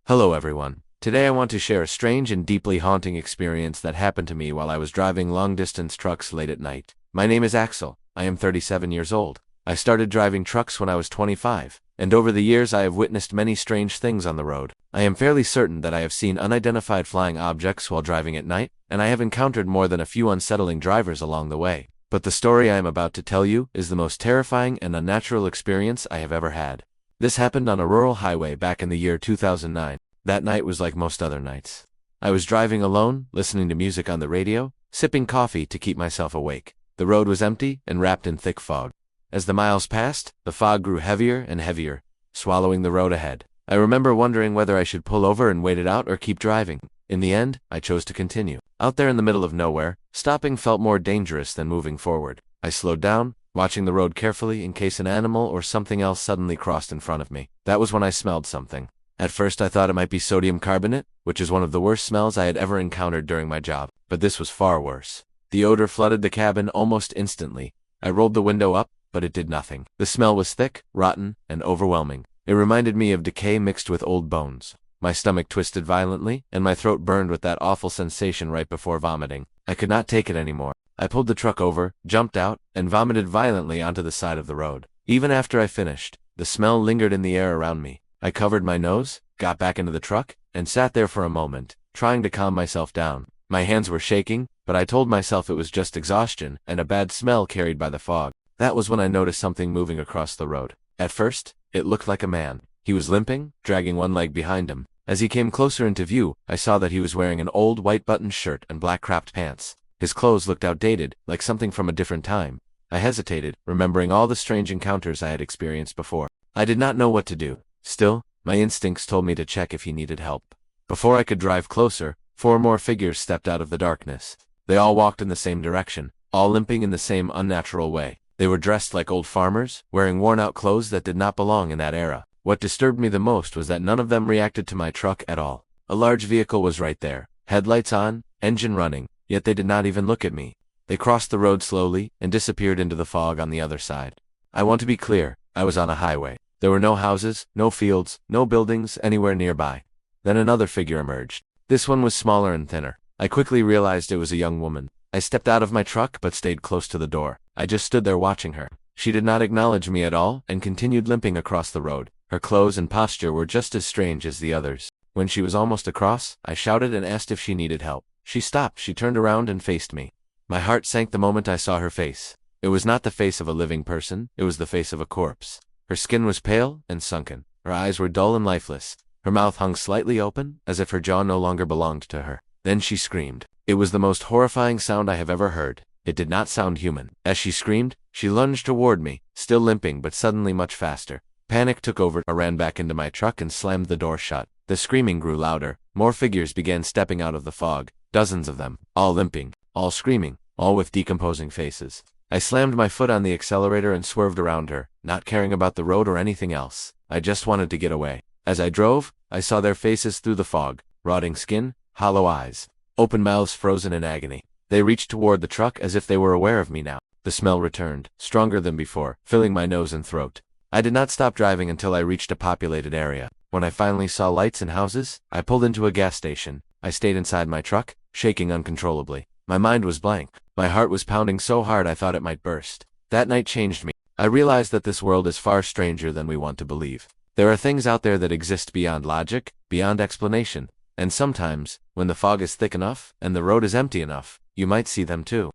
Hello everyone. Today I want to share a strange and deeply haunting experience that happened to me while I was driving long-distance trucks late at night. My name is Axel. I am 37 years old. I started driving trucks when I was 25, and over the years I have witnessed many strange things on the road. I am fairly certain that I have seen unidentified flying objects while driving at night, and I have encountered more than a few unsettling drivers along the way. But the story I am about to tell you is the most terrifying and unnatural experience I have ever had. This happened on a rural highway back in the year 2009. That night was like most other nights. I was driving alone, listening to music on the radio, sipping coffee to keep myself awake. The road was empty and wrapped in thick fog. As the miles passed, the fog grew heavier and heavier, swallowing the road ahead. I remember wondering whether I should pull over and wait it out or keep driving. In the end, I chose to continue. Out there in the middle of nowhere, stopping felt more dangerous than moving forward. I slowed down, watching the road carefully in case an animal or something else suddenly crossed in front of me. That was when I smelled something. At first I thought it might be sodium carbonate, which is one of the worst smells I had ever encountered during my job. But this was far worse. The odor flooded the cabin almost instantly. I rolled the window up, but it did nothing. The smell was thick, rotten, and overwhelming. It reminded me of decay mixed with old bones. My stomach twisted violently, and my throat burned with that awful sensation right before vomiting. I could not take it anymore. I pulled the truck over, jumped out, and vomited violently onto the side of the road. Even after I finished, the smell lingered in the air around me. I covered my nose, got back into the truck, and sat there for a moment, trying to calm myself down. My hands were shaking, but I told myself it was just exhaustion and a bad smell carried by the fog. That was when I noticed something moving across the road. At first, it looked like a man. He was limping, dragging one leg behind him. As he came closer into view, I saw that he was wearing an old white buttoned shirt and black cropped pants. His clothes looked outdated, like something from a different time. I hesitated, remembering all the strange encounters I had experienced before. I did not know what to do. Still, my instincts told me to check if he needed help. Before I could drive closer, 4 more figures stepped out of the darkness. They all walked in the same direction, all limping in the same unnatural way. They were dressed like old farmers, wearing worn-out clothes that did not belong in that era. What disturbed me the most was that none of them reacted to my truck at all. A large vehicle was right there, headlights on, engine running, yet they did not even look at me. They crossed the road slowly and disappeared into the fog on the other side. I want to be clear, I was on a highway. There were no houses, no fields, no buildings anywhere nearby. Then another figure emerged. This one was smaller and thinner. I quickly realized it was a young woman. I stepped out of my truck but stayed close to the door. I just stood there watching her. She did not acknowledge me at all and continued limping across the road. Her clothes and posture were just as strange as the others. When she was almost across, I shouted and asked if she needed help. She stopped, she turned around and faced me. My heart sank the moment I saw her face. It was not the face of a living person, it was the face of a corpse. Her skin was pale and sunken. Her eyes were dull and lifeless. Her mouth hung slightly open, as if her jaw no longer belonged to her. Then she screamed. It was the most horrifying sound I have ever heard. It did not sound human. As she screamed, she lunged toward me, still limping but suddenly much faster. Panic took over. I ran back into my truck and slammed the door shut. The screaming grew louder. More figures began stepping out of the fog. Dozens of them, all limping, all screaming, all with decomposing faces. I slammed my foot on the accelerator and swerved around her, not caring about the road or anything else. I just wanted to get away. As I drove, I saw their faces through the fog, rotting skin, hollow eyes, open mouths frozen in agony. They reached toward the truck as if they were aware of me now. The smell returned, stronger than before, filling my nose and throat. I did not stop driving until I reached a populated area. When I finally saw lights and houses, I pulled into a gas station. I stayed inside my truck, shaking uncontrollably. My mind was blank. My heart was pounding so hard I thought it might burst. That night changed me. I realized that this world is far stranger than we want to believe. There are things out there that exist beyond logic, beyond explanation, and sometimes, when the fog is thick enough and the road is empty enough, you might see them too.